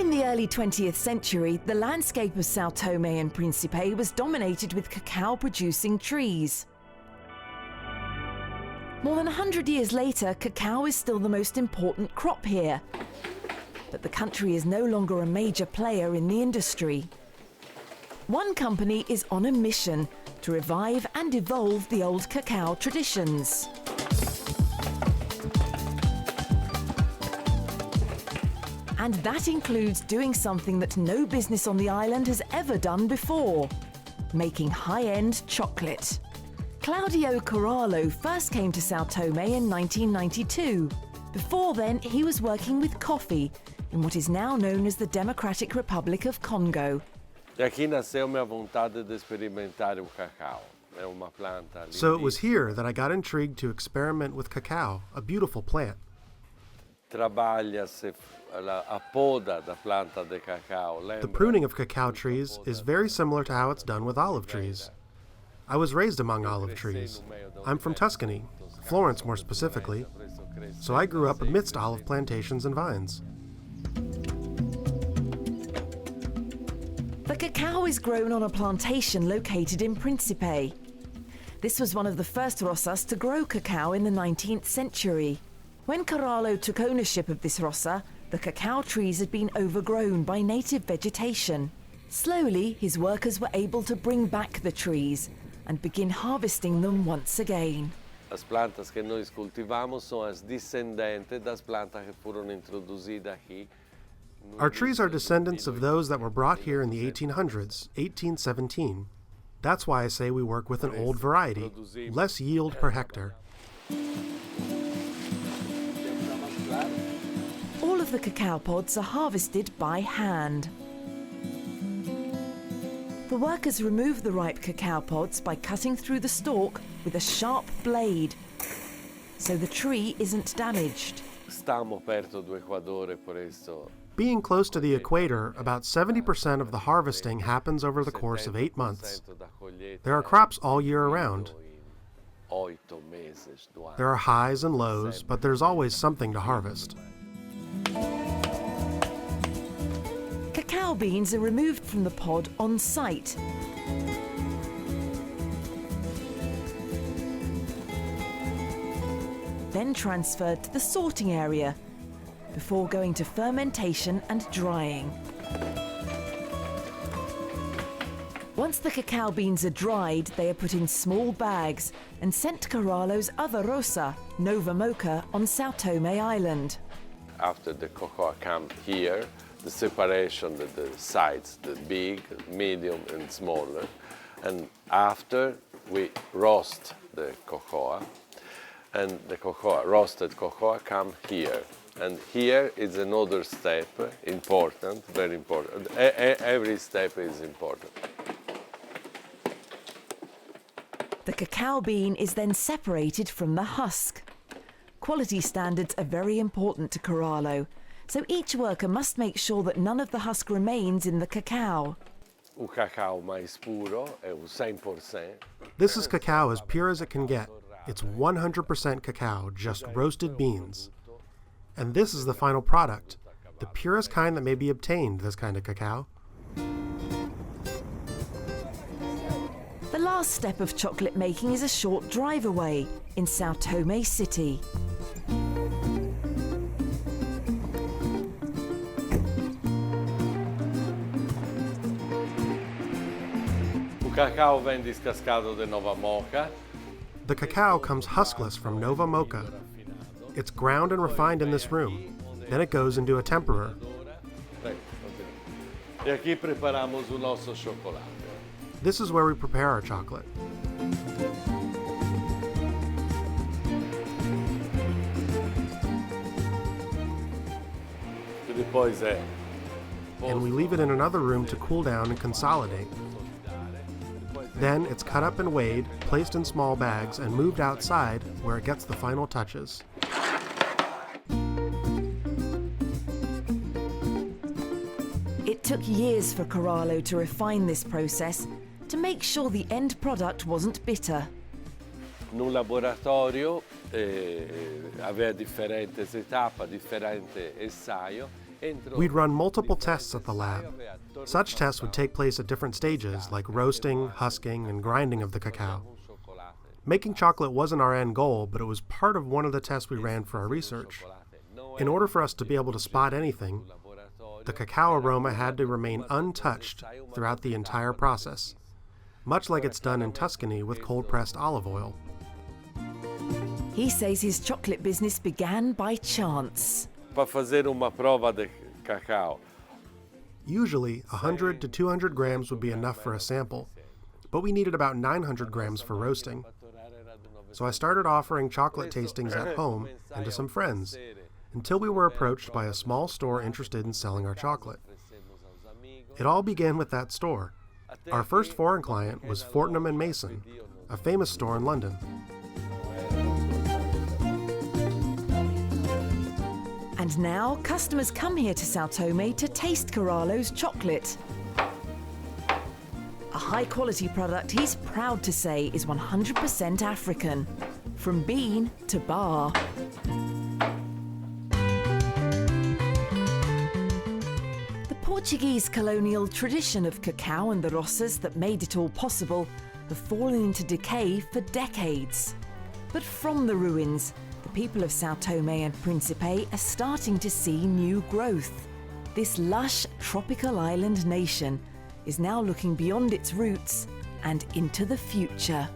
In the early 20th century, the landscape of Sao Tome and Principe was dominated with cacao-producing trees. More than 100 years later, cacao is still the most important crop here. But the country is no longer a major player in the industry. One company is on a mission to revive and evolve the old cacao traditions. And that includes doing something that no business on the island has ever done before: making high-end chocolate. Claudio Corallo first came to Sao Tome in 1992. Before then, he was working with coffee in what is now known as the Democratic Republic of Congo. So it was here that I got intrigued to experiment with cacao, a beautiful plant. The pruning of cacao trees is very similar to how it's done with olive trees. I was raised among olive trees. I'm from Tuscany, Florence more specifically, so I grew up amidst olive plantations and vines. The cacao is grown on a plantation located in Principe. This was one of the first roças to grow cacao in the 19th century. When Corallo took ownership of this roça, the cacao trees had been overgrown by native vegetation. Slowly, his workers were able to bring back the trees and begin harvesting them once again. As plantas que nós cultivamos são as descendentes das plantas que foram introduzidas aqui. Our trees are descendants of those that were brought here in the 1800s, 1817. That's why I say we work with an old variety, less yield per hectare. All of the cacao pods are harvested by hand. The workers remove the ripe cacao pods by cutting through the stalk with a sharp blade, so the tree isn't damaged. Being close to the equator, about 70% of the harvesting happens over the course of 8 months. There are crops all year around. There are highs and lows, but there's always something to harvest. Cacao beans are removed from the pod on site. Then transferred to the sorting area before going to fermentation and drying. Once the cacao beans are dried, they are put in small bags and sent to Corallo's other roça, Nova Mocha, on Sao Tome Island. After the cocoa comes here, the separation, the sides, the big, medium and smaller. And after we roast the cocoa, and the cocoa, roasted cocoa come here. And here is another step, important, very important. Every step is important. The cacao bean is then separated from the husk. Quality standards are very important to Corallo, so each worker must make sure that none of the husk remains in the cacao. This is cacao as pure as it can get. It's 100% cacao, just roasted beans. And this is the final product, the purest kind that may be obtained, this kind of cacao. The last step of chocolate making is a short drive away in Sao Tome City. O cacao vem descascado de Nova Mocha. The cacao comes huskless from Nova Mocha. It's ground and refined in this room. Then it goes into a temperer. E aqui preparamos o nosso chocolate. This is where we prepare our chocolate. And we leave it in another room to cool down and consolidate. Then it's cut up and weighed, placed in small bags, and moved outside where it gets the final touches. It took years for Corallo to refine this process to make sure the end product wasn't bitter. No laboratorio aveva differenti etappe, differenti ensaio, We'd run multiple tests at the lab. Such tests would take place at different stages, like roasting, husking, and grinding of the cacao. Making chocolate wasn't our end goal, but it was part of one of the tests we ran for our research. In order for us to be able to spot anything, the cacao aroma had to remain untouched throughout the entire process, much like it's done in Tuscany with cold-pressed olive oil. He says his chocolate business began by chance. Per fazer uma prova de cacao. Usually, 100 to 200 grams would be enough for a sample, but we needed about 900 grams for roasting. So I started offering chocolate tastings at home and to some friends, until we were approached by a small store interested in selling our chocolate. It all began with that store. Our first foreign client was Fortnum & Mason, a famous store in London. And now, customers come here to Sao Tome to taste Corallo's chocolate. A high-quality product he's proud to say is 100% African, from bean to bar. The Portuguese colonial tradition of cacao and the roças that made it all possible have fallen into decay for decades. But from the ruins, the people of Sao Tome and Principe are starting to see new growth. This lush tropical island nation is now looking beyond its roots and into the future.